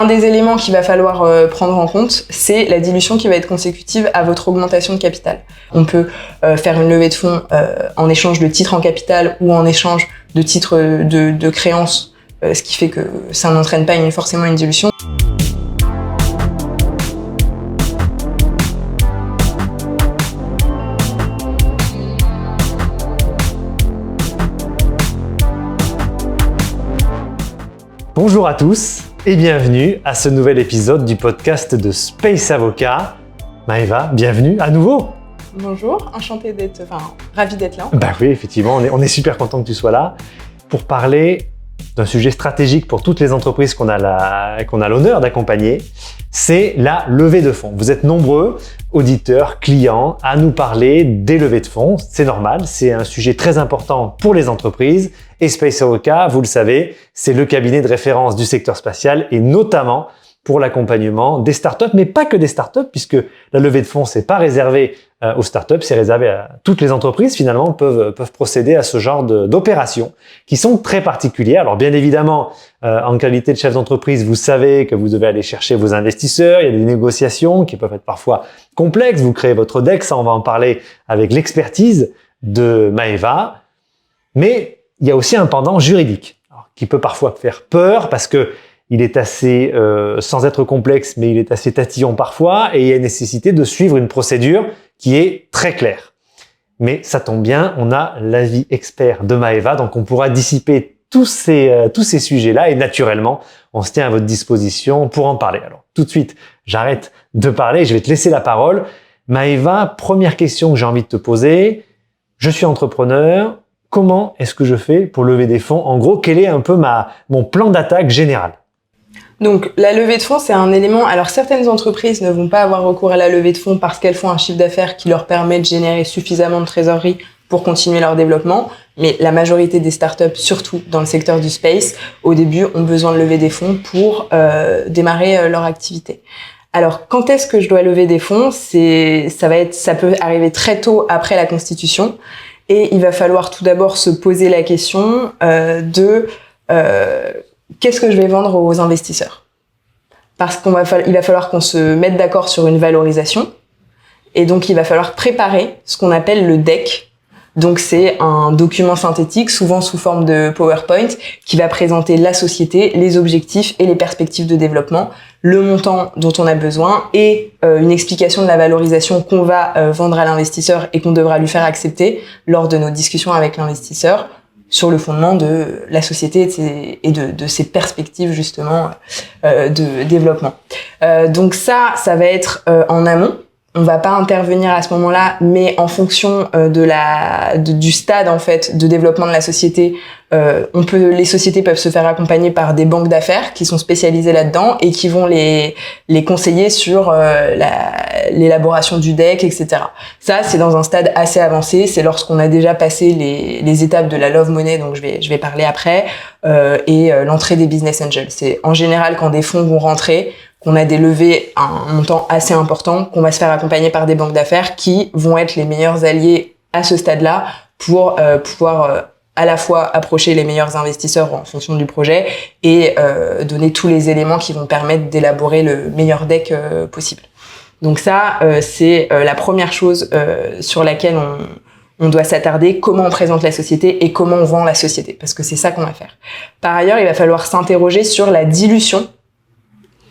des éléments qu'il va falloir prendre en compte, c'est la dilution qui va être consécutive à votre augmentation de capital. On peut faire une levée de fonds en échange de titres en capital ou en échange de titres de créances, ce qui fait que ça n'entraîne pas forcément une dilution. Bonjour à tous et bienvenue à ce nouvel épisode du podcast de Space Avocat. Maëva, bienvenue à nouveau. Bonjour, ravi d'être là. Bah oui, effectivement, on est super content que tu sois là pour parler d'un sujet stratégique pour toutes les entreprises qu'on a l'honneur d'accompagner. C'est la levée de fonds. Vous êtes nombreux, auditeurs, clients, à nous parler des levées de fonds. C'est normal, c'est un sujet très important pour les entreprises. Et Space Avocat, vous le savez, c'est le cabinet de référence du secteur spatial et notamment pour l'accompagnement des startups, mais pas que des startups, puisque la levée de fonds, c'est pas réservé aux startups, c'est réservé à toutes les entreprises, finalement, peuvent procéder à ce genre d'opérations qui sont très particulières. Alors, bien évidemment, en qualité de chef d'entreprise, vous savez que vous devez aller chercher vos investisseurs, il y a des négociations qui peuvent être parfois complexes, vous créez votre deck, ça, on va en parler avec l'expertise de Maëva, mais il y a aussi un pendant juridique, qui peut parfois faire peur parce que il est assez, sans être complexe, mais il est assez tatillon parfois et il y a nécessité de suivre une procédure qui est très claire. Mais ça tombe bien, on a l'avis expert de Maëva, donc on pourra dissiper tous ces sujets-là et naturellement, on se tient à votre disposition pour en parler. Alors tout de suite, j'arrête de parler, je vais te laisser la parole. Maëva, première question que j'ai envie de te poser, je suis entrepreneur, comment est-ce que je fais pour lever des fonds? En gros, quel est un peu mon plan d'attaque général? Donc, la levée de fonds, c'est un élément. Alors, certaines entreprises ne vont pas avoir recours à la levée de fonds parce qu'elles font un chiffre d'affaires qui leur permet de générer suffisamment de trésorerie pour continuer leur développement. Mais la majorité des startups, surtout dans le secteur du space, au début, ont besoin de lever des fonds pour démarrer leur activité. Alors, quand est-ce que je dois lever des fonds? Ça peut arriver très tôt après la constitution. Et il va falloir tout d'abord se poser la question qu'est-ce que je vais vendre aux investisseurs? Parce qu'il va falloir qu'on se mette d'accord sur une valorisation. Et donc, il va falloir préparer ce qu'on appelle le deck. Donc, c'est un document synthétique, souvent sous forme de PowerPoint, qui va présenter la société, les objectifs et les perspectives de développement, le montant dont on a besoin et une explication de la valorisation qu'on va vendre à l'investisseur et qu'on devra lui faire accepter lors de nos discussions avec l'investisseur, sur le fondement de la société et de ses perspectives justement de développement. Donc ça va être en amont. On va pas intervenir à ce moment-là, mais en fonction du stade en fait de développement de la société, les sociétés peuvent se faire accompagner par des banques d'affaires qui sont spécialisées là-dedans et qui vont les conseiller sur l'élaboration du deck, etc. Ça, c'est dans un stade assez avancé. C'est lorsqu'on a déjà passé les étapes de la love money, donc je vais parler après, et l'entrée des business angels. C'est en général quand des fonds vont rentrer, qu'on a des levées à un montant assez important, qu'on va se faire accompagner par des banques d'affaires qui vont être les meilleurs alliés à ce stade-là pour pouvoir à la fois approcher les meilleurs investisseurs en fonction du projet et donner tous les éléments qui vont permettre d'élaborer le meilleur deck possible. Donc ça, c'est la première chose sur laquelle on doit s'attarder, comment on présente la société et comment on vend la société, parce que c'est ça qu'on va faire. Par ailleurs, il va falloir s'interroger sur la dilution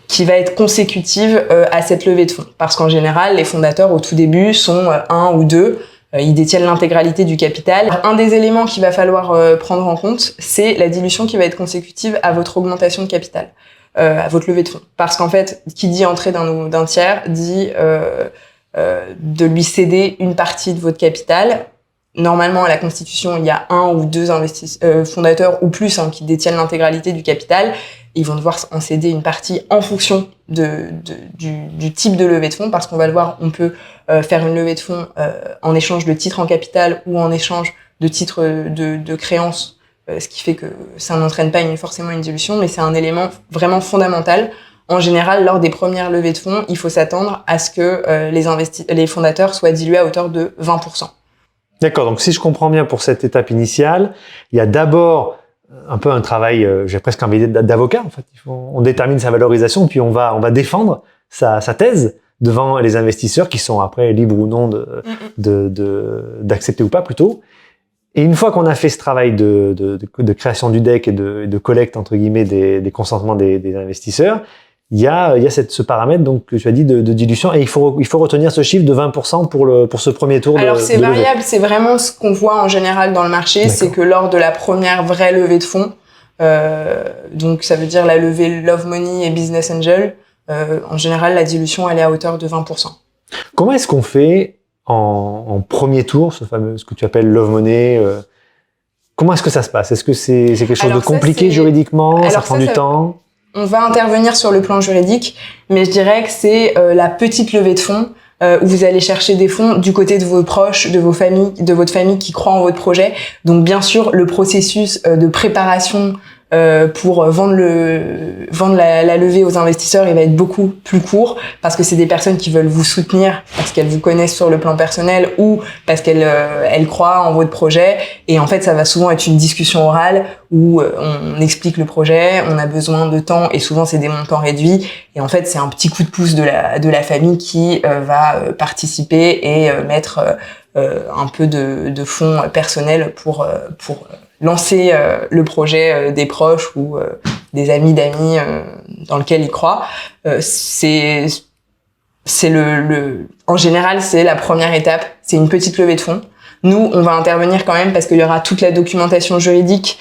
qui va être consécutive à cette levée de fonds. Parce qu'en général, les fondateurs, au tout début, sont un ou deux. Ils détiennent l'intégralité du capital. Un des éléments qu'il va falloir prendre en compte, c'est la dilution qui va être consécutive à votre augmentation de capital, à votre levée de fonds. Parce qu'en fait, qui dit entrée d'un tiers, dit de lui céder une partie de votre capital. Normalement, à la Constitution, il y a un ou deux fondateurs ou plus qui détiennent l'intégralité du capital. Ils vont devoir en céder une partie en fonction du type de levée de fonds, parce qu'on va le voir, on peut faire une levée de fonds en échange de titres en capital ou en échange de titres de créances, ce qui fait que ça n'entraîne pas forcément une dilution, mais c'est un élément vraiment fondamental. En général, lors des premières levées de fonds, il faut s'attendre à ce que les fondateurs soient dilués à hauteur de 20%. D'accord, donc si je comprends bien pour cette étape initiale, il y a d'abord un peu un travail, j'ai presque envie d'avocat en fait. On détermine sa valorisation, puis on va défendre sa thèse devant les investisseurs qui sont après libres ou non d'accepter ou pas plutôt. Et une fois qu'on a fait ce travail de création du deck et de collecte entre guillemets des consentements des investisseurs, il y a ce paramètre donc que tu as dit de dilution, et il faut retenir ce chiffre de 20% pour ce premier tour. Alors c'est variable, c'est vraiment ce qu'on voit en général dans le marché, c'est que lors de la première vraie levée de fonds, donc ça veut dire la levée Love Money et Business Angel, en général la dilution elle est à hauteur de 20%. Comment est-ce qu'on fait en premier tour, ce que tu appelles Love Money, comment est-ce que ça se passe? Est-ce que c'est quelque chose de compliqué juridiquement? Ça prend du temps? On va intervenir sur le plan juridique, mais je dirais que c'est la petite levée de fonds où vous allez chercher des fonds du côté de vos proches, de votre famille qui croient en votre projet. Donc bien sûr, le processus de préparation pour vendre la levée aux investisseurs, il va être beaucoup plus court parce que c'est des personnes qui veulent vous soutenir parce qu'elles vous connaissent sur le plan personnel ou parce qu'elles croient en votre projet. Et en fait, ça va souvent être une discussion orale où on explique le projet, on a besoin de temps et souvent c'est des montants réduits. Et en fait, c'est un petit coup de pouce de la famille qui va participer et mettre un peu de fonds personnels pour lancer le projet des proches ou des amis d'amis dans lequel ils croient. En général, c'est la première étape. C'est une petite levée de fonds. Nous, on va intervenir quand même parce qu'il y aura toute la documentation juridique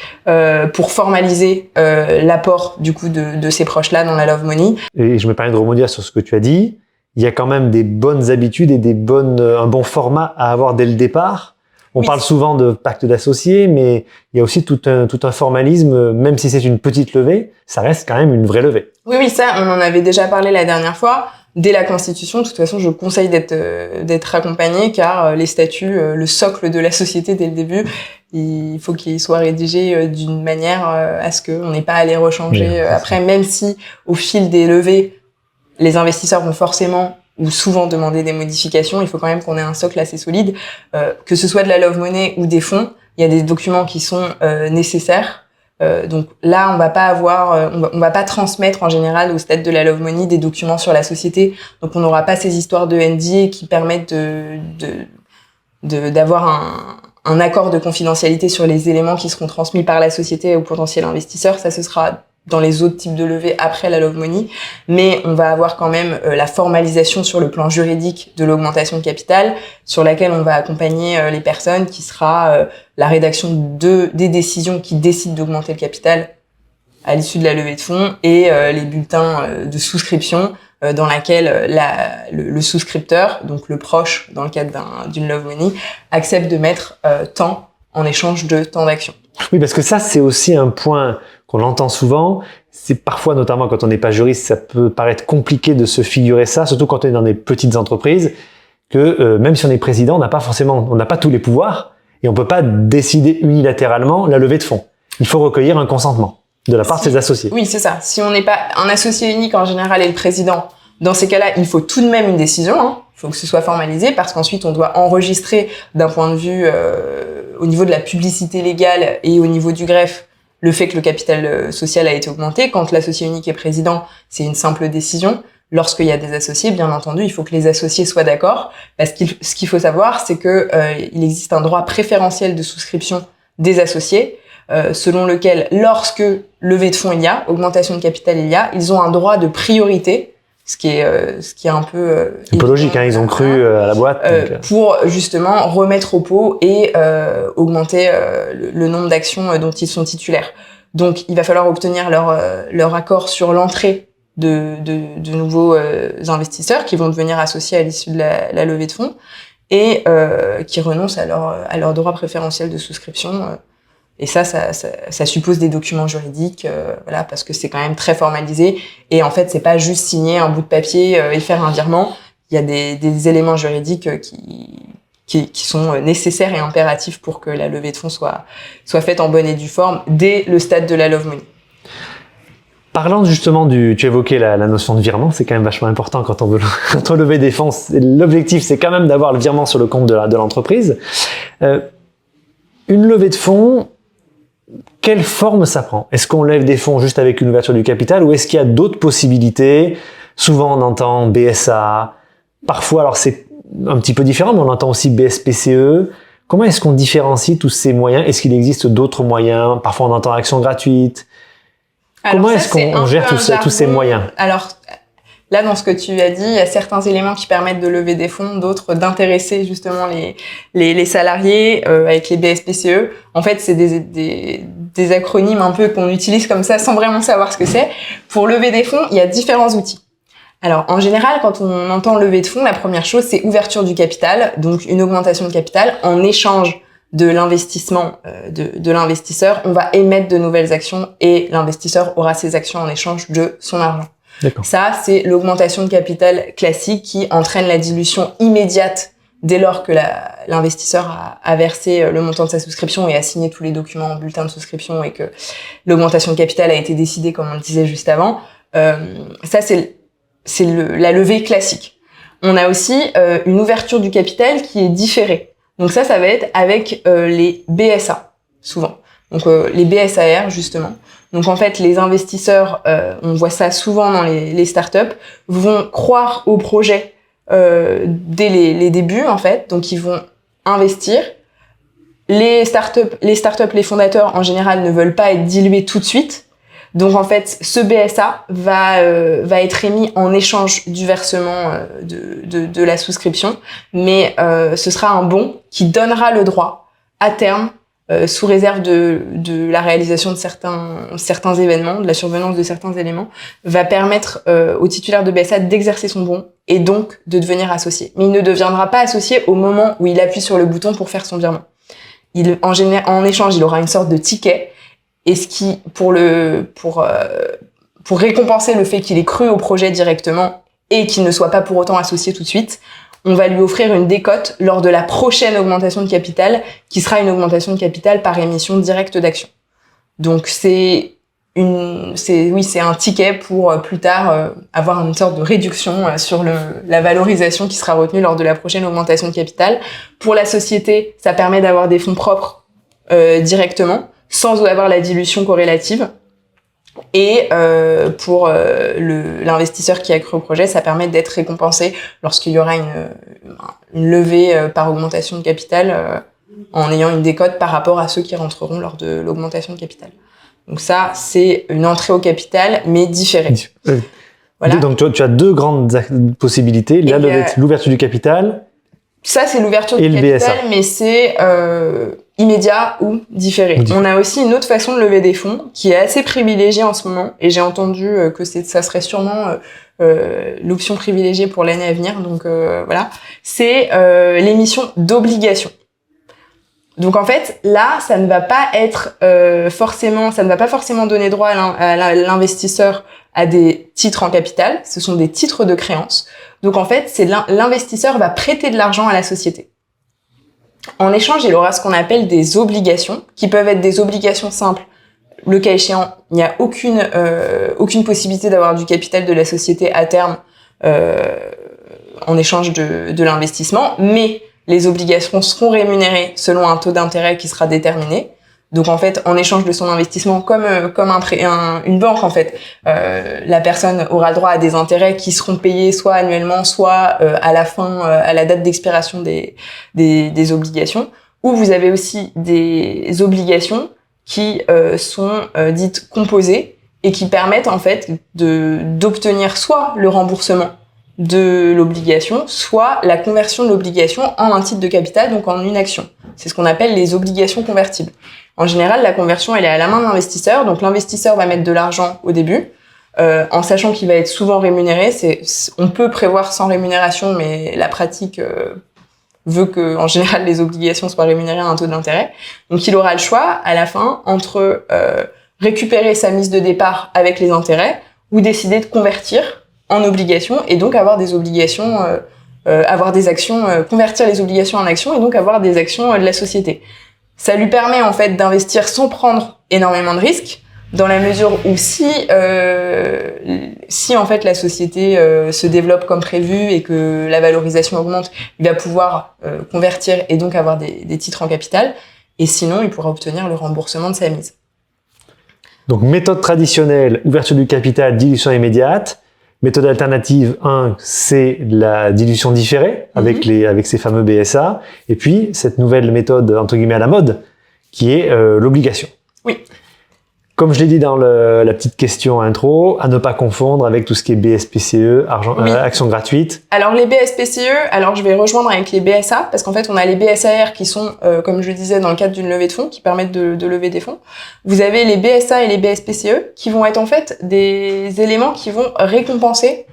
pour formaliser l'apport du coup de ces proches-là dans la Love Money. Et je me permets de rebondir sur ce que tu as dit. Il y a quand même des bonnes habitudes et un bon format à avoir dès le départ. On parle souvent de pacte d'associés, mais il y a aussi tout un formalisme, même si c'est une petite levée, ça reste quand même une vraie levée. Oui, ça, on en avait déjà parlé la dernière fois. Dès la constitution, de toute façon, je conseille d'être accompagné car les statuts, le socle de la société dès le début, il faut qu'il soit rédigé d'une manière à ce qu'on n'ait pas à les rechanger après, même si au fil des levées, les investisseurs vont forcément ou souvent demander des modifications, il faut quand même qu'on ait un socle assez solide. Que ce soit de la Love Money ou des fonds, il y a des documents qui sont nécessaires. Donc là, on va pas transmettre en général au stade de la Love Money des documents sur la société. Donc on n'aura pas ces histoires de NDA qui permettent d'avoir un accord de confidentialité sur les éléments qui seront transmis par la société au potentiel investisseur. Ça, ce sera dans les autres types de levées après la Love Money, mais on va avoir quand même la formalisation sur le plan juridique de l'augmentation de capital, sur laquelle on va accompagner les personnes, qui sera la rédaction des décisions qui décident d'augmenter le capital à l'issue de la levée de fonds et les bulletins de souscription dans laquelle le souscripteur, donc le proche dans le cadre d'une Love Money, accepte de mettre tant en échange de tant d'actions. Oui, parce que ça, c'est aussi un point qu'on entend souvent. C'est parfois, notamment quand on n'est pas juriste, ça peut paraître compliqué de se figurer ça, surtout quand on est dans des petites entreprises, que même si on est président, on n'a pas tous les pouvoirs et on peut pas décider unilatéralement la levée de fonds. Il faut recueillir un consentement de la part de ses associés. Oui, c'est ça. Si on n'est pas un associé unique en général et le président, dans ces cas-là, il faut tout de même une décision. Il faut que ce soit formalisé parce qu'ensuite on doit enregistrer d'un point de vue au niveau de la publicité légale et au niveau du greffe le fait que le capital social a été augmenté. Quand l'associé unique est président, c'est une simple décision. Lorsqu'il y a des associés, bien entendu, il faut que les associés soient d'accord parce que ce qu'il faut savoir, c'est que il existe un droit préférentiel de souscription des associés selon lequel lorsque levée de fonds il y a, augmentation de capital il y a, ils ont un droit de priorité. Ce qui est un peu c'est peu logique, ils ont cru à la boîte pour justement remettre au pot et augmenter le nombre d'actions dont ils sont titulaires. Donc il va falloir obtenir leur accord sur l'entrée de nouveaux investisseurs qui vont devenir associés à l'issue de la levée de fonds et qui renoncent à leur droit préférentiel de souscription. Et ça suppose des documents juridiques, voilà, parce que c'est quand même très formalisé. Et en fait, c'est pas juste signer un bout de papier et faire un virement. Il y a des éléments juridiques qui sont nécessaires et impératifs pour que la levée de fonds soit faite en bonne et due forme dès le stade de la Love Money. Parlant justement tu évoquais la notion de virement, c'est quand même vachement important quand on veut lever des fonds. L'objectif, c'est quand même d'avoir le virement sur le compte de l'entreprise. Une levée de fonds, quelle forme ça prend? Est-ce qu'on lève des fonds juste avec une ouverture du capital ou est-ce qu'il y a d'autres possibilités? Souvent, on entend BSA. Parfois, alors c'est un petit peu différent, mais on entend aussi BSPCE. Comment est-ce qu'on différencie tous ces moyens? Est-ce qu'il existe d'autres moyens? Parfois, on entend action gratuite. Comment est-ce qu'on gère tous ces moyens? Alors, là, dans ce que tu as dit, il y a certains éléments qui permettent de lever des fonds, d'autres d'intéresser justement les salariés avec les BSPCE. En fait, c'est des acronymes un peu qu'on utilise comme ça sans vraiment savoir ce que c'est. Pour lever des fonds, il y a différents outils. Alors, en général, quand on entend lever de fonds, la première chose, c'est ouverture du capital, donc une augmentation de capital en échange de l'investissement de l'investisseur. On va émettre de nouvelles actions et l'investisseur aura ses actions en échange de son argent. D'accord. Ça, c'est l'augmentation de capital classique qui entraîne la dilution immédiate dès lors que l'investisseur a versé le montant de sa souscription et a signé tous les documents en bulletin de souscription et que l'augmentation de capital a été décidée, comme on le disait juste avant. Ça, c'est la levée classique. On a aussi une ouverture du capital qui est différée. Donc ça va être avec les BSA, souvent. Donc les BSAR, justement. Donc en fait, les investisseurs, on voit ça souvent dans les startups, vont croire au projet dès les débuts, en fait. Donc ils vont investir. Les startups, les fondateurs, en général, ne veulent pas être dilués tout de suite. Donc en fait, ce BSA va être émis en échange du versement de la souscription, mais ce sera un bon qui donnera le droit à terme, sous réserve de la réalisation de certains événements, de la survenance de certains éléments, va permettre au titulaire de BSA d'exercer son bon et donc de devenir associé. Mais il ne deviendra pas associé au moment où il appuie sur le bouton pour faire son virement. En échange, il aura une sorte de ticket. Et ce qui, pour récompenser le fait qu'il ait cru au projet directement et qu'il ne soit pas pour autant associé tout de suite, on va lui offrir une décote lors de la prochaine augmentation de capital, qui sera une augmentation de capital par émission directe d'actions. Donc c'est un ticket pour plus tard avoir une sorte de réduction sur la valorisation qui sera retenue lors de la prochaine augmentation de capital. Pour la société, ça permet d'avoir des fonds propres directement, sans avoir la dilution corrélative. Et pour l'investisseur qui a cru au projet, ça permet d'être récompensé lorsqu'il y aura une levée par augmentation de capital en ayant une décote par rapport à ceux qui rentreront lors de l'augmentation de capital. Donc ça, c'est une entrée au capital, mais différée. Voilà. Donc tu as deux grandes possibilités. Là, l'ouverture du capital. Ça, c'est l'ouverture du capital, BSA. Mais c'est immédiat ou différé. On a aussi une autre façon de lever des fonds qui est assez privilégiée en ce moment, et j'ai entendu que ça serait sûrement l'option privilégiée pour l'année à venir. Donc voilà, c'est l'émission d'obligations. Donc en fait, là, ça ne va pas être ça ne va pas forcément donner droit à l'investisseur à des titres en capital. Ce sont des titres de créance. Donc en fait, l'investisseur va prêter de l'argent à la société. En échange, il aura ce qu'on appelle des obligations, qui peuvent être des obligations simples. Le cas échéant, il n'y a aucune possibilité d'avoir du capital de la société à terme en échange de l'investissement, mais les obligations seront rémunérées selon un taux d'intérêt qui sera déterminé. Donc en fait, en échange de son investissement, comme une banque en fait, la personne aura le droit à des intérêts qui seront payés soit annuellement, soit à la fin, à la date d'expiration des obligations. Ou vous avez aussi des obligations qui sont dites composées et qui permettent en fait d'obtenir soit le remboursement de l'obligation, soit la conversion de l'obligation en un titre de capital, donc en une action. C'est ce qu'on appelle les obligations convertibles. En général, la conversion, elle est à la main de l'investisseur, donc l'investisseur va mettre de l'argent au début, en sachant qu'il va être souvent rémunéré. On peut prévoir sans rémunération, mais la pratique veut que, en général, les obligations soient rémunérées à un taux d'intérêt. Donc il aura le choix, à la fin, entre récupérer sa mise de départ avec les intérêts, ou décider de convertir en obligations, et donc avoir des obligations, avoir des actions, convertir les obligations en actions, et donc avoir des actions de la société. Ça lui permet en fait d'investir sans prendre énormément de risques, dans la mesure où si en fait la société se développe comme prévu et que la valorisation augmente, il va pouvoir convertir et donc avoir des titres en capital. et sinon, il pourra obtenir le remboursement de sa mise. Donc, méthode traditionnelle, ouverture du capital, dilution immédiate. Méthode alternative 1, c'est la dilution différée avec ces fameux BSA. Et puis, cette nouvelle méthode, entre guillemets, à la mode, qui est l'obligation. Oui. Comme je l'ai dit dans la petite question intro, à ne pas confondre avec tout ce qui est BSPCE, action gratuite. Alors les BSPCE, je vais rejoindre avec les BSA, parce qu'en fait on a les BSAR qui sont, comme je le disais, dans le cadre d'une levée de fonds, qui permettent de lever des fonds. Vous avez les BSA et les BSPCE, qui vont être en fait des éléments qui vont récompenser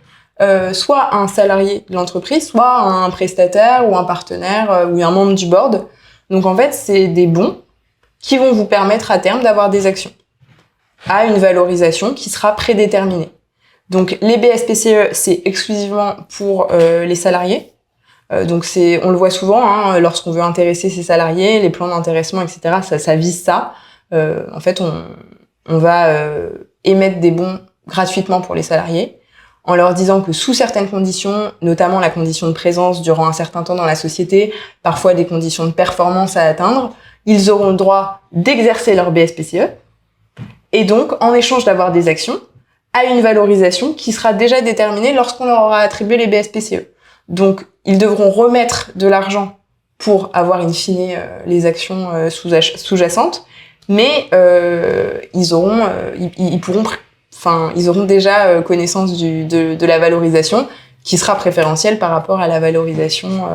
soit un salarié de l'entreprise, soit un prestataire ou un partenaire ou un membre du board. Donc en fait, c'est des bons qui vont vous permettre à terme d'avoir des actions à une valorisation qui sera prédéterminée. Donc les BSPCE, c'est exclusivement pour les salariés. Donc on le voit souvent lorsqu'on veut intéresser ses salariés, les plans d'intéressement, etc. Ça vise ça. En fait, on va émettre des bons gratuitement pour les salariés, en leur disant que sous certaines conditions, notamment la condition de présence durant un certain temps dans la société, parfois des conditions de performance à atteindre, ils auront le droit d'exercer leur BSPCE. Et donc, en échange d'avoir des actions, à une valorisation qui sera déjà déterminée lorsqu'on leur aura attribué les BSPCE. Donc, ils devront remettre de l'argent pour avoir in fine les actions sous-jacentes, mais ils auront déjà connaissance de la valorisation qui sera préférentielle par rapport à la valorisation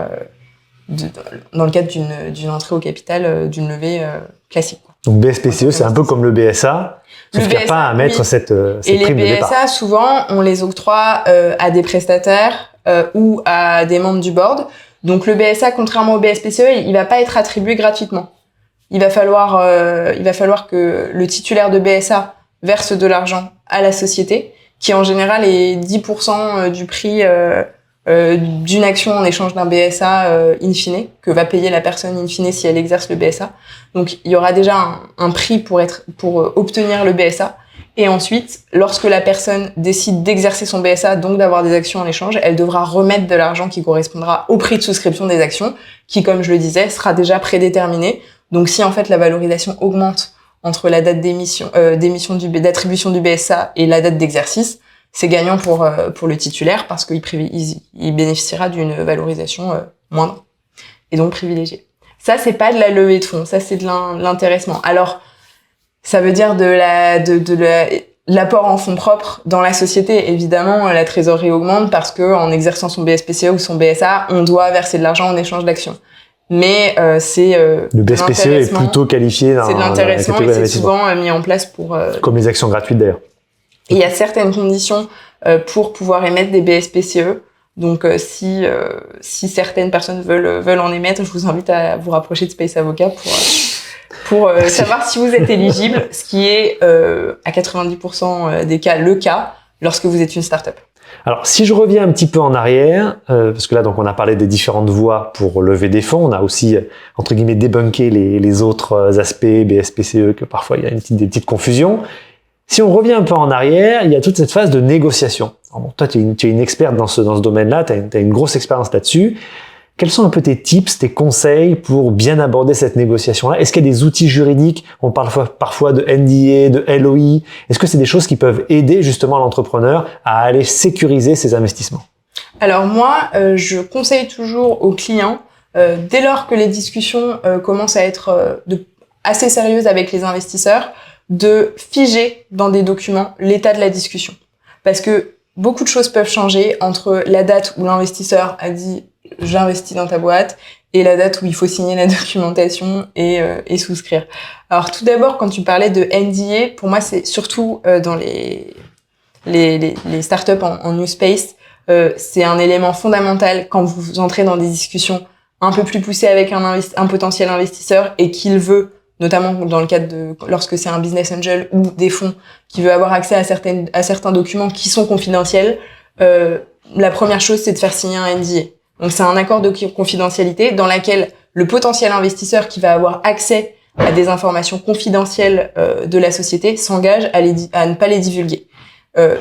dans le cadre d'une entrée au capital d'une levée classique. Donc BSPCE, c'est un peu comme le BSA, sauf qu'il n'y a pas à mettre cette prime de départ. Et les BSA, souvent, on les octroie à des prestataires ou à des membres du board. Donc le BSA, contrairement au BSPCE, il va pas être attribué gratuitement. Il va falloir que le titulaire de BSA verse de l'argent à la société, qui en général est 10% du prix d'une action en échange d'un BSA in fine, que va payer la personne in fine si elle exerce le BSA. Donc il y aura déjà un prix pour obtenir le BSA. Et ensuite, lorsque la personne décide d'exercer son BSA, donc d'avoir des actions en échange, elle devra remettre de l'argent qui correspondra au prix de souscription des actions, qui, comme je le disais, sera déjà prédéterminé. Donc si en fait la valorisation augmente entre la date d'attribution du BSA et la date d'exercice, c'est gagnant pour le titulaire parce qu'il bénéficiera d'une valorisation moindre et donc privilégiée. Ça, c'est pas de la levée de fonds, ça c'est de l'intéressement. Alors, ça veut dire de l'apport en fonds propres dans la société. Évidemment, la trésorerie augmente parce que en exerçant son BSPCE ou son BSA, on doit verser de l'argent en échange d'actions. Mais le BSPCE est plutôt qualifié dans c'est de l'intéressement et c'est souvent mis en place pour comme les actions gratuites d'ailleurs. Et il y a certaines conditions pour pouvoir émettre des BSPCE. Donc si certaines personnes veulent en émettre, je vous invite à vous rapprocher de Space Avocat pour savoir si vous êtes éligible, ce qui est à 90% des cas le cas lorsque vous êtes une start-up. Alors, si je reviens un petit peu en arrière, parce que là, donc, on a parlé des différentes voies pour lever des fonds, on a aussi, entre guillemets, débunké les autres aspects, BSPCE, que parfois il y a des petites confusions. Si on revient un peu en arrière, il y a toute cette phase de négociation. Alors bon, toi, tu es une experte dans ce domaine-là, tu as une grosse expérience là-dessus. Quels sont un peu tes tips, tes conseils pour bien aborder cette négociation-là? Est-ce qu'il y a des outils juridiques? On parle parfois de NDA, de LOI. Est-ce que c'est des choses qui peuvent aider justement l'entrepreneur à aller sécuriser ses investissements? Alors moi, je conseille toujours aux clients, dès lors que les discussions commencent à être assez sérieuses avec les investisseurs, de figer dans des documents l'état de la discussion. Parce que beaucoup de choses peuvent changer entre la date où l'investisseur a dit « j'investis dans ta boîte » et la date où il faut signer la documentation et souscrire. Alors tout d'abord, quand tu parlais de NDA, pour moi c'est surtout dans les startups en new space, c'est un élément fondamental quand vous entrez dans des discussions un peu plus poussées avec un potentiel investisseur et qu'il veut, notamment dans le cadre lorsque c'est un business angel ou des fonds qui veut avoir accès à certains documents qui sont confidentiels, la première chose c'est de faire signer un NDA. Donc c'est un accord de confidentialité dans laquelle le potentiel investisseur qui va avoir accès à des informations confidentielles de la société s'engage à ne pas les divulguer.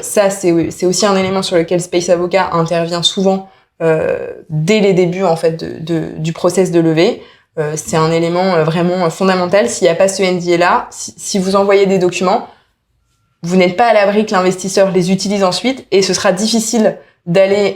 Ça c'est aussi un élément sur lequel Space Avocat intervient souvent dès les débuts en fait du process de levée. C'est un élément vraiment fondamental. S'il n'y a pas ce NDA-là, si vous envoyez des documents, vous n'êtes pas à l'abri que l'investisseur les utilise ensuite et ce sera difficile d'aller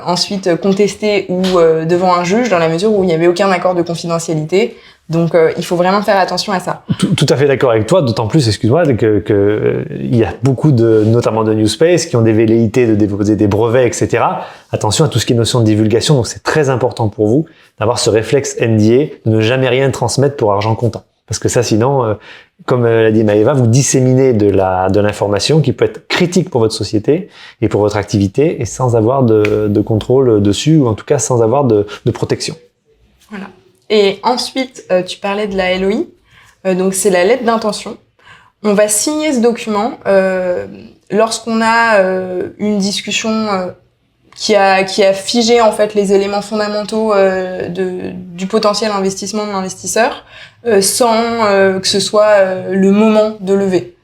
ensuite contester ou devant un juge dans la mesure où il n'y avait aucun accord de confidentialité. Donc il faut vraiment faire attention à ça. Tout à fait d'accord avec toi, d'autant plus, excuse-moi, que il y a beaucoup notamment de New Space qui ont des velléités de déposer des brevets, etc. Attention à tout ce qui est notion de divulgation, donc c'est très important pour vous d'avoir ce réflexe NDA, de ne jamais rien transmettre pour argent comptant. Parce que ça, sinon, comme l'a dit Maëva, vous disséminez de l'information qui peut être critique pour votre société et pour votre activité et sans avoir de contrôle dessus, ou en tout cas sans avoir de protection. Voilà. Et ensuite, tu parlais de la LOI, donc c'est la lettre d'intention. On va signer ce document lorsqu'on a une discussion qui a figé en fait les éléments fondamentaux du potentiel investissement de l'investisseur, sans que ce soit le moment de lever.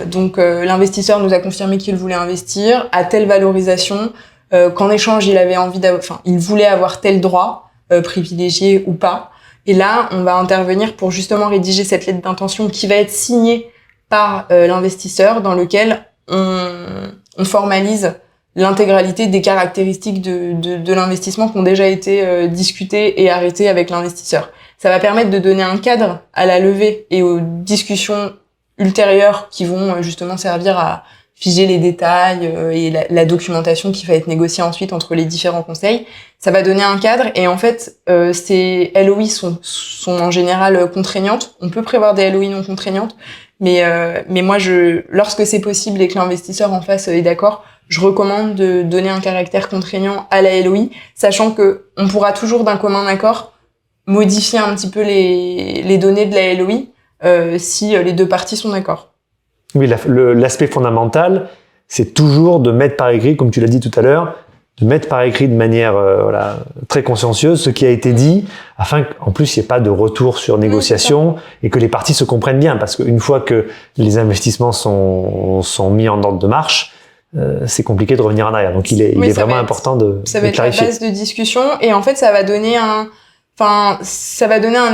Donc l'investisseur nous a confirmé qu'il voulait investir à telle valorisation, qu'en échange il voulait avoir tel droit. Privilégié ou pas. Et là, on va intervenir pour justement rédiger cette lettre d'intention qui va être signée par l'investisseur, dans lequel on formalise l'intégralité des caractéristiques de l'investissement qui ont déjà été discutées et arrêtées avec l'investisseur. Ça va permettre de donner un cadre à la levée et aux discussions ultérieures qui vont justement servir à figer les détails et la documentation qui va être négociée ensuite entre les différents conseils. Ça va donner un cadre et en fait, ces LOI sont en général contraignantes. On peut prévoir des LOI non contraignantes, mais moi, lorsque c'est possible et que l'investisseur en face est d'accord, je recommande de donner un caractère contraignant à la LOI, sachant que on pourra toujours d'un commun accord modifier un petit peu les données de la LOI si les deux parties sont d'accord. Oui, l'aspect fondamental, c'est toujours de mettre par écrit, comme tu l'as dit tout à l'heure, de mettre par écrit de manière très consciencieuse ce qui a été dit, afin qu'en plus il n'y ait pas de retour sur négociation et que les parties se comprennent bien. Parce qu'une fois que les investissements sont mis en ordre de marche, c'est compliqué de revenir en arrière. Donc il est vraiment important de clarifier. Ça va être la base de discussion et en fait ça va donner un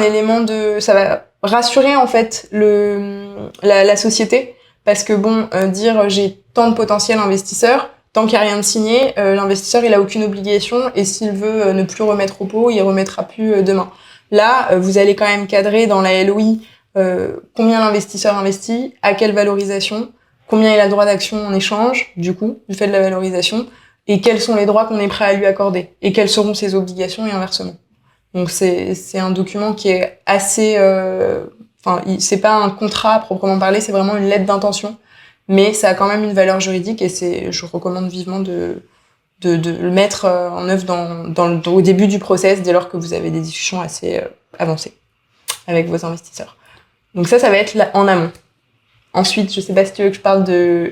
élément ça va rassurer en fait la société. Parce que dire j'ai tant de potentiel investisseur, tant qu'il n'y a rien de signé, l'investisseur il a aucune obligation et s'il veut ne plus remettre au pot, il remettra plus demain. Là, vous allez quand même cadrer dans la LOI combien l'investisseur investit, à quelle valorisation, combien il a le droit d'action en échange, du fait de la valorisation, et quels sont les droits qu'on est prêt à lui accorder, et quelles seront ses obligations et inversement. Donc c'est un document qui est assez... c'est pas un contrat à proprement parler, c'est vraiment une lettre d'intention, mais ça a quand même une valeur juridique et je recommande vivement de le mettre en œuvre au début du process, dès lors que vous avez des discussions assez avancées avec vos investisseurs. Donc ça va être en amont. Ensuite, je sais pas si tu veux que je parle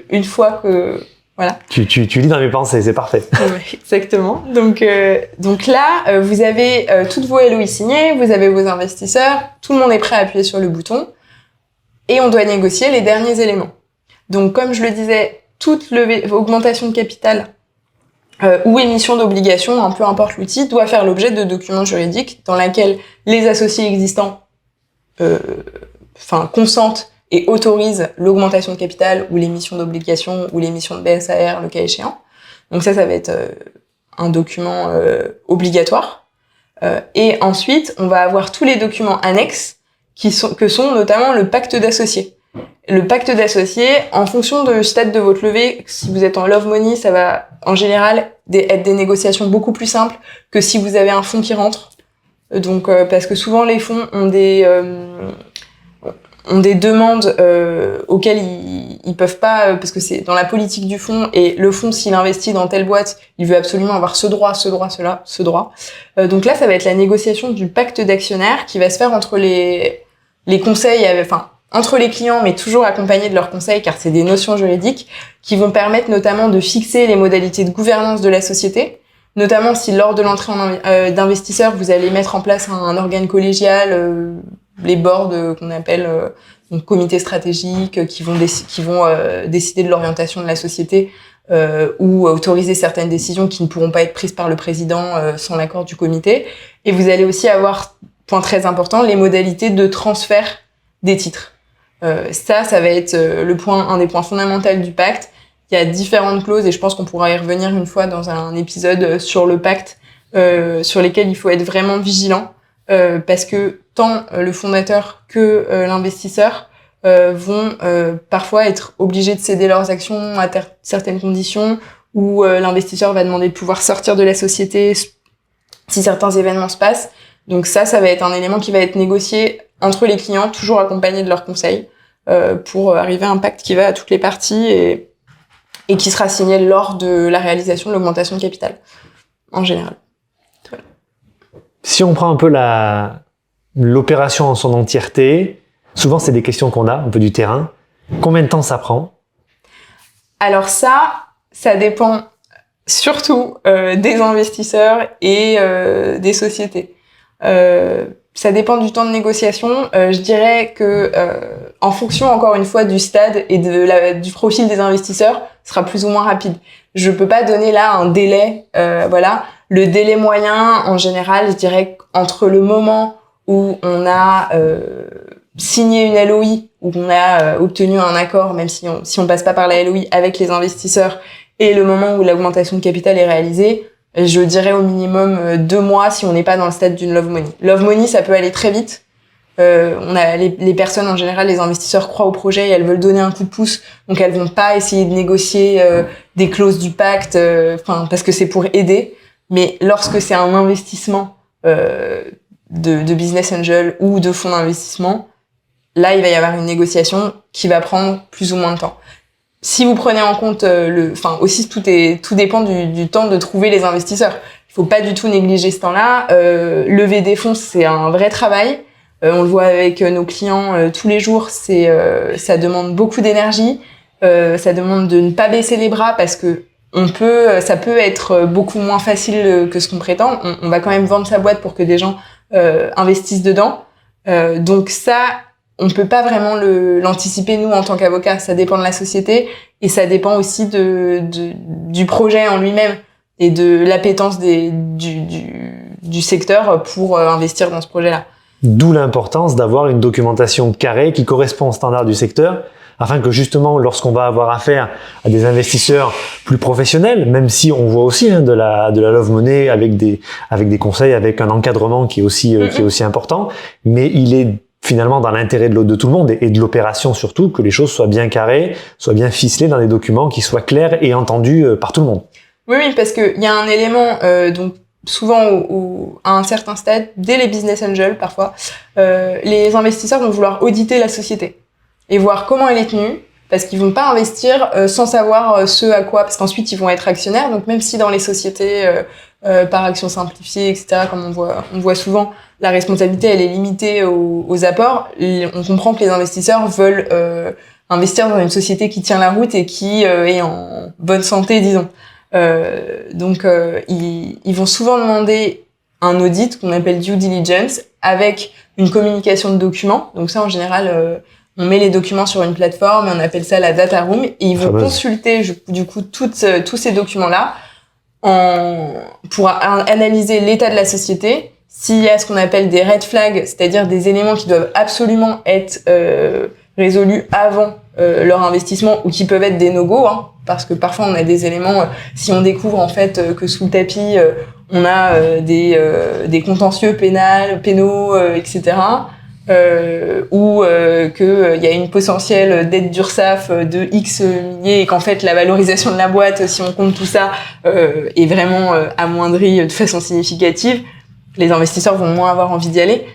une fois que... Voilà. Tu lis dans mes pensées, c'est parfait. Ouais, exactement. Donc là, vous avez toutes vos LOI signées, vous avez vos investisseurs, tout le monde est prêt à appuyer sur le bouton et on doit négocier les derniers éléments. Donc comme je le disais, toute augmentation de capital ou émission d'obligations, peu importe l'outil, doit faire l'objet de documents juridiques dans lesquels les associés existants consentent et autorise l'augmentation de capital ou l'émission d'obligations ou l'émission de BSAR, le cas échéant. Donc ça va être un document obligatoire. Et ensuite, on va avoir tous les documents annexes que sont notamment le pacte d'associés. Le pacte d'associés, en fonction du stade de votre levée, si vous êtes en love money, ça va en général être des négociations beaucoup plus simples que si vous avez un fonds qui rentre. Donc parce que souvent les fonds ont des demandes auxquelles ils peuvent pas, parce que c'est dans la politique du fonds, et le fonds, s'il investit dans telle boîte, il veut absolument avoir ce droit. Donc là, ça va être la négociation du pacte d'actionnaires qui va se faire entre les conseils, entre les clients, mais toujours accompagnés de leurs conseils, car c'est des notions juridiques qui vont permettre notamment de fixer les modalités de gouvernance de la société, notamment si lors de l'entrée d'investisseurs, vous allez mettre en place un organe collégial, les boards qu'on appelle comités stratégiques qui vont décider de l'orientation de la société ou autoriser certaines décisions qui ne pourront pas être prises par le président sans l'accord du comité. Et vous allez aussi avoir point très important, les modalités de transfert des titres. Ça va être un des points fondamentaux du pacte. Il y a différentes clauses et je pense qu'on pourra y revenir une fois dans un épisode sur le pacte, sur lesquels il faut être vraiment vigilant, parce que tant le fondateur que l'investisseur vont parfois être obligés de céder leurs actions à certaines conditions, où l'investisseur va demander de pouvoir sortir de la société si certains événements se passent. Donc ça va être un élément qui va être négocié entre les clients, toujours accompagné de leurs conseils, pour arriver à un pacte qui va à toutes les parties et qui sera signé lors de la réalisation de l'augmentation de capital, en général. Voilà. Si on prend un peu l'opération en son entièreté, souvent c'est des questions qu'on a, un peu du terrain. Combien de temps ça prend? Alors ça dépend surtout des investisseurs et des sociétés. Ça dépend du temps de négociation. Je dirais que en fonction, encore une fois, du stade et du profil des investisseurs, ce sera plus ou moins rapide. Je peux pas donner là un délai. Voilà, le délai moyen, en général, je dirais entre le moment où on a signé une LOI, où on a obtenu un accord, même si on passe pas par la LOI avec les investisseurs, et le moment où l'augmentation de capital est réalisée, je dirais au minimum 2 mois si on n'est pas dans le stade d'une love money. Love money, ça peut aller très vite. On a les personnes en général, les investisseurs croient au projet et elles veulent donner un coup de pouce, donc elles vont pas essayer de négocier des clauses du pacte, parce que c'est pour aider. Mais lorsque c'est un investissement de business angel ou de fonds d'investissement, là il va y avoir une négociation qui va prendre plus ou moins de temps. Si vous prenez en compte aussi tout dépend du temps de trouver les investisseurs. Il faut pas du tout négliger ce temps-là. Lever des fonds, c'est un vrai travail. On le voit avec nos clients tous les jours. Ça demande beaucoup d'énergie. Ça demande de ne pas baisser les bras parce que ça peut être beaucoup moins facile que ce qu'on prétend. On va quand même vendre sa boîte pour que des gens investissent dedans. Donc ça, on peut pas vraiment l'anticiper nous en tant qu'avocat. Ça dépend de la société et ça dépend aussi du projet en lui-même et de l'appétence du secteur pour investir dans ce projet-là. D'où l'importance d'avoir une documentation carrée qui correspond aux standards du secteur, afin que justement, lorsqu'on va avoir affaire à des investisseurs plus professionnels, même si on voit aussi de la love money avec des conseils, avec un encadrement qui est aussi important, mais il est finalement dans l'intérêt de tout le monde et de l'opération surtout, que les choses soient bien carrées, soient bien ficelées dans des documents qui soient clairs et entendus par tout le monde. Oui, parce que il y a un élément, donc souvent à un certain stade, dès les business angels parfois, les investisseurs vont vouloir auditer la société et voir comment elle est tenue, parce qu'ils vont pas investir sans savoir ce à quoi, parce qu'ensuite ils vont être actionnaires. Donc même si dans les sociétés par action simplifiée, etc., comme on voit souvent, la responsabilité elle est limitée aux apports, on comprend que les investisseurs veulent investir dans une société qui tient la route et qui est en bonne santé, disons. Donc ils vont souvent demander un audit qu'on appelle due diligence avec une communication de documents. Donc ça en général on met les documents sur une plateforme et on appelle ça la data room et ils vont consulter du coup tous ces documents là pour analyser l'état de la société, s'il y a ce qu'on appelle des red flags, c'est-à-dire des éléments qui doivent absolument être résolus avant leur investissement ou qui peuvent être des no-go, parce que parfois on a des éléments, si on découvre en fait que sous le tapis on a des contentieux pénaux, etc., ou que il y a une potentielle dette d'URSSAF de X milliers et qu'en fait la valorisation de la boîte, si on compte tout ça, est vraiment amoindrie de façon significative, les investisseurs vont moins avoir envie d'y aller.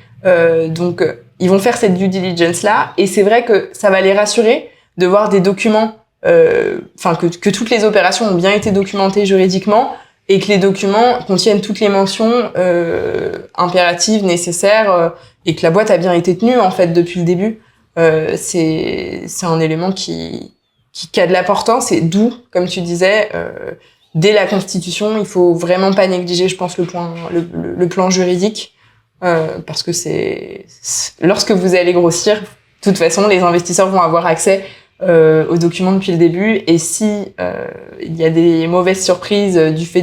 Donc ils vont faire cette due diligence là et c'est vrai que ça va les rassurer de voir des documents, que toutes les opérations ont bien été documentées juridiquement et que les documents contiennent toutes les mentions impératives, nécessaires, et que la boîte a bien été tenue en fait depuis le début. C'est un élément qui a de l'importance et d'où, comme tu disais, dès la constitution, il faut vraiment pas négliger, je pense, le plan juridique, parce que lorsque vous allez grossir, de toute façon, les investisseurs vont avoir accès aux documents depuis le début, et si il y a des mauvaises surprises du fait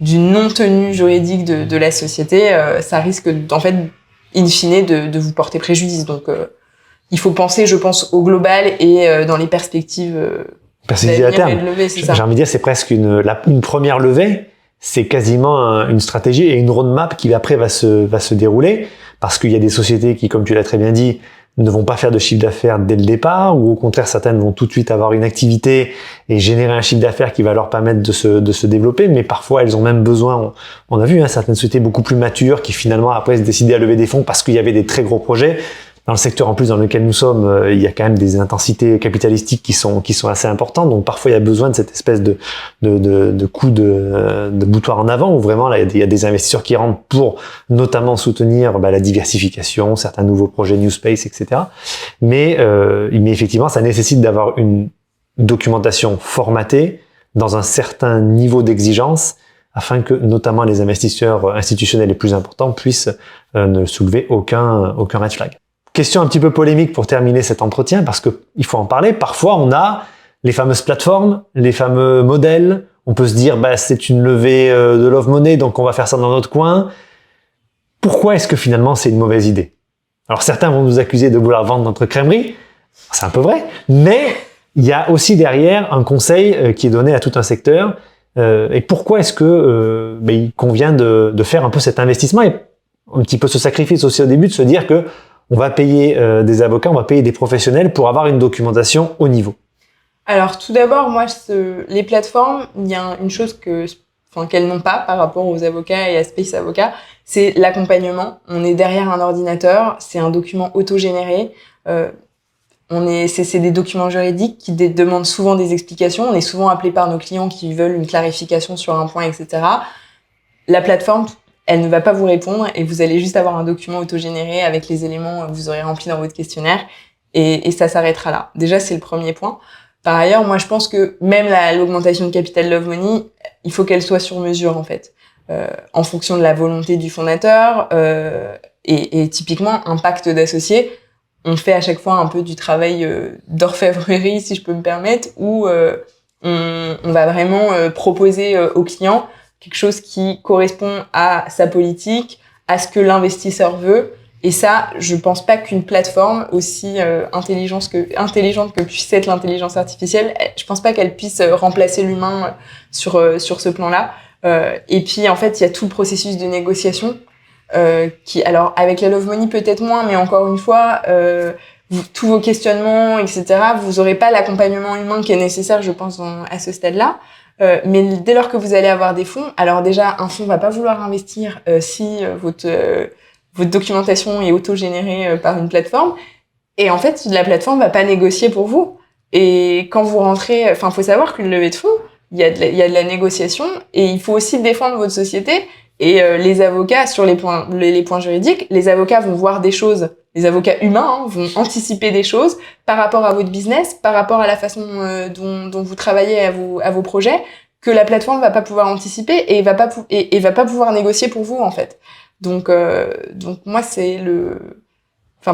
d'une non-tenue juridique de la société, ça risque, en fait, in fine, de vous porter préjudice. Donc, il faut penser, je pense, au global et dans les perspectives à terme. de levée, c'est ça. J'ai envie de dire, c'est presque une première levée. C'est quasiment une stratégie et une roadmap qui après va se dérouler, parce qu'il y a des sociétés qui, comme tu l'as très bien dit, ne vont pas faire de chiffre d'affaires dès le départ, ou au contraire certaines vont tout de suite avoir une activité et générer un chiffre d'affaires qui va leur permettre de se développer, mais parfois elles ont même besoin, on a vu certaines sociétés beaucoup plus matures qui finalement après se décidaient à lever des fonds parce qu'il y avait des très gros projets. Dans le secteur en plus dans lequel nous sommes, il y a quand même des intensités capitalistiques qui sont assez importantes. Donc parfois il y a besoin de cette espèce de coup de boutoir en avant, où vraiment là il y a des investisseurs qui rentrent pour notamment soutenir la diversification, certains nouveaux projets New Space, etc. Mais effectivement ça nécessite d'avoir une documentation formatée dans un certain niveau d'exigence, afin que notamment les investisseurs institutionnels les plus importants puissent ne soulever aucun red flag. Question un petit peu polémique pour terminer cet entretien, parce que il faut en parler. Parfois, on a les fameuses plateformes, les fameux modèles. On peut se dire, c'est une levée de love money, donc on va faire ça dans notre coin. Pourquoi est-ce que finalement c'est une mauvaise idée? Alors certains vont nous accuser de vouloir vendre notre crèmerie. C'est un peu vrai, mais il y a aussi derrière un conseil qui est donné à tout un secteur. Et pourquoi est-ce que il convient de faire un peu cet investissement et un petit peu ce sacrifice aussi au début, de se dire que on va payer des avocats, on va payer des professionnels pour avoir une documentation haut niveau? Alors, tout d'abord, moi, les plateformes, il y a une chose qu'elles n'ont pas par rapport aux avocats et à Space Avocat, c'est l'accompagnement. On est derrière un ordinateur, c'est un document autogénéré. C'est des documents juridiques qui demandent souvent des explications. On est souvent appelé par nos clients qui veulent une clarification sur un point, etc. La plateforme, elle ne va pas vous répondre et vous allez juste avoir un document autogénéré avec les éléments que vous aurez remplis dans votre questionnaire et ça s'arrêtera là. Déjà, c'est le premier point. Par ailleurs, moi, je pense que même l'augmentation de capital Love Money, il faut qu'elle soit sur mesure, en fait, en fonction de la volonté du fondateur et typiquement, un pacte d'associés. On fait à chaque fois un peu du travail d'orfèvrerie, si je peux me permettre, où on va vraiment proposer au client quelque chose qui correspond à sa politique, à ce que l'investisseur veut. Et ça, je pense pas qu'une plateforme aussi intelligente que puisse être l'intelligence artificielle, je pense pas qu'elle puisse remplacer l'humain sur ce plan-là. Et puis en fait, il y a tout le processus de négociation qui, alors avec la Love Money peut-être moins, mais encore une fois, tous vos questionnements, etc., vous aurez pas l'accompagnement humain qui est nécessaire, je pense, à ce stade-là. Mais dès lors que vous allez avoir des fonds, alors déjà, un fonds va pas vouloir investir si votre documentation est auto-générée par une plateforme. Et en fait, la plateforme va pas négocier pour vous. Et quand vous rentrez, faut savoir qu'une levée de fonds, il y a de la négociation et il faut aussi défendre votre société. Et les avocats, sur les points juridiques, les avocats vont voir des choses, les avocats humains vont anticiper des choses par rapport à votre business, par rapport à la façon dont vous travaillez à vos projets, que la plateforme va pas pouvoir anticiper et va pas pouvoir négocier pour vous, en fait. Donc moi,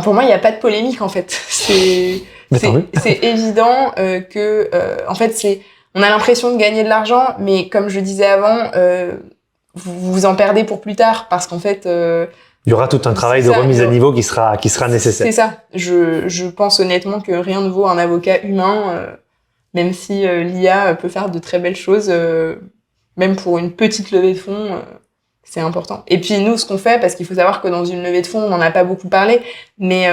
pour moi, il n'y a pas de polémique, en fait. C'est évident que, en fait, on a l'impression de gagner de l'argent, mais comme je disais avant, vous en perdez pour plus tard, parce qu'en fait, il y aura tout un travail de remise à niveau qui sera nécessaire. C'est ça. Je pense honnêtement que rien ne vaut un avocat humain, même si l'IA peut faire de très belles choses, même pour une petite levée de fonds, c'est important. Et puis nous, ce qu'on fait, parce qu'il faut savoir que dans une levée de fonds, on n'en a pas beaucoup parlé, mais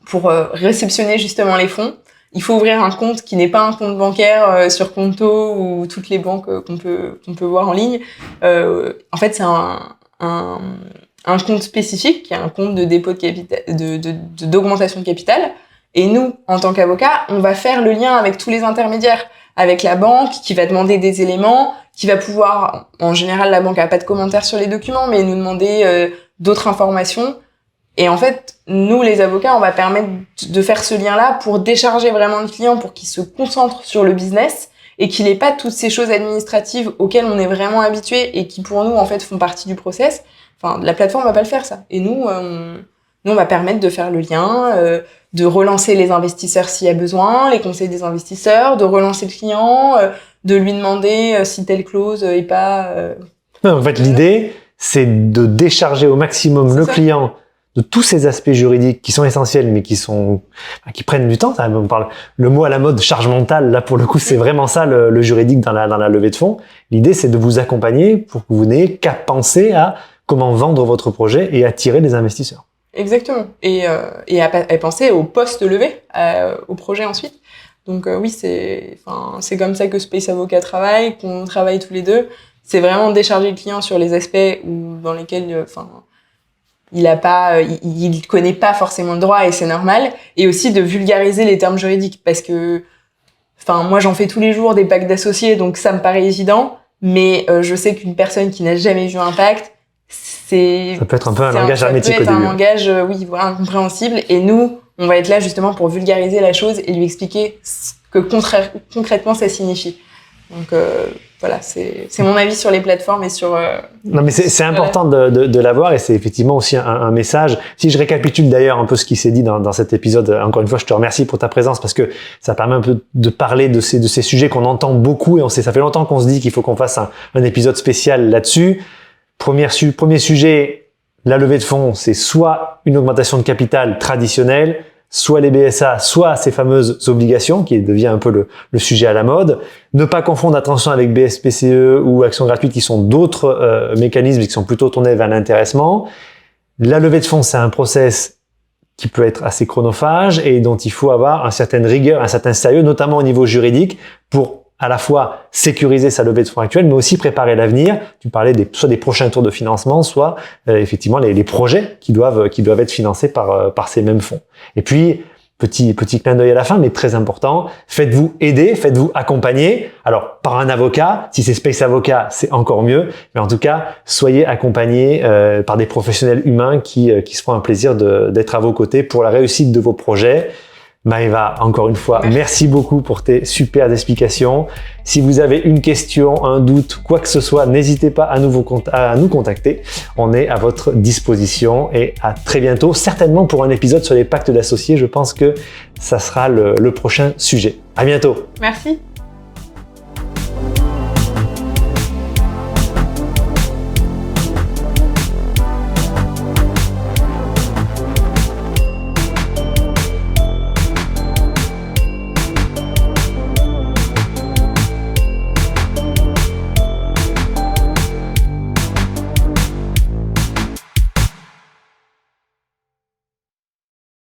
pour réceptionner justement les fonds, il faut ouvrir un compte qui n'est pas un compte bancaire sur Conto ou toutes les banques qu'on peut voir en ligne. En fait, c'est un compte spécifique qui est un compte de dépôt de capital, d'augmentation de capital. Et nous, en tant qu'avocats, on va faire le lien avec tous les intermédiaires, avec la banque qui va demander des éléments, qui va pouvoir, en général, la banque a pas de commentaires sur les documents, mais nous demander d'autres informations. Et en fait, nous, les avocats, on va permettre de faire ce lien-là pour décharger vraiment le client, pour qu'il se concentre sur le business et qu'il n'ait pas toutes ces choses administratives auxquelles on est vraiment habitué et qui, pour nous, en fait, font partie du process. La plateforme va pas le faire, ça. Et nous, on va permettre de faire le lien, de relancer les investisseurs s'il y a besoin, les conseils des investisseurs, de relancer le client, de lui demander si telle clause est pas... Non, en fait, l'idée, c'est de décharger au maximum le client de tous ces aspects juridiques qui sont essentiels, mais qui prennent du temps. On parle le mot à la mode, charge mentale. Là, pour le coup, c'est vraiment ça le juridique dans la levée de fonds. L'idée, c'est de vous accompagner pour que vous n'ayez qu'à penser à comment vendre votre projet et attirer des investisseurs. Exactement. Et à penser au post-levée, au projet ensuite. Donc oui, c'est comme ça que Space Avocat travaille, qu'on travaille tous les deux. C'est vraiment décharger le client sur les aspects dans lesquels, il connaît pas forcément le droit et c'est normal. Et aussi de vulgariser les termes juridiques parce que, moi j'en fais tous les jours des packs d'associés, donc ça me paraît évident. Mais je sais qu'une personne qui n'a jamais vu un pacte, ça peut être un peu un langage hermétique au début. Ça peut être un langage, incompréhensible. Et nous, on va être là justement pour vulgariser la chose et lui expliquer ce que concrètement ça signifie. Donc voilà, c'est mon avis sur les plateformes et sur... Non mais c'est important de l'avoir et c'est effectivement aussi un message. Si je récapitule d'ailleurs un peu ce qui s'est dit dans cet épisode, encore une fois, je te remercie pour ta présence parce que ça permet un peu de parler de ces sujets qu'on entend beaucoup et ça fait longtemps qu'on se dit qu'il faut qu'on fasse un épisode spécial là-dessus. Premier sujet, la levée de fonds, c'est soit une augmentation de capital traditionnelle, soit les BSA, soit ces fameuses obligations, qui devient un peu le sujet à la mode. Ne pas confondre, attention, avec BSPCE ou actions gratuites, qui sont d'autres mécanismes qui sont plutôt tournés vers l'intéressement. La levée de fonds, c'est un process qui peut être assez chronophage et dont il faut avoir une certaine rigueur, un certain sérieux, notamment au niveau juridique, pour à la fois sécuriser sa levée de fonds actuelle, mais aussi préparer l'avenir. Tu parlais soit des prochains tours de financement, soit effectivement les projets qui doivent être financés par ces mêmes fonds. Et puis, petit clin d'œil à la fin, mais très important, faites-vous aider, faites-vous accompagner. Alors, par un avocat, si c'est Space Avocat, c'est encore mieux. Mais en tout cas, soyez accompagnés par des professionnels humains qui se feront un plaisir d'être à vos côtés pour la réussite de vos projets. Maëva, encore une fois, merci beaucoup pour tes super explications. Si vous avez une question, un doute, quoi que ce soit, n'hésitez pas à nous contacter. On est à votre disposition et à très bientôt, certainement pour un épisode sur les pactes d'associés. Je pense que ça sera le prochain sujet. À bientôt. Merci.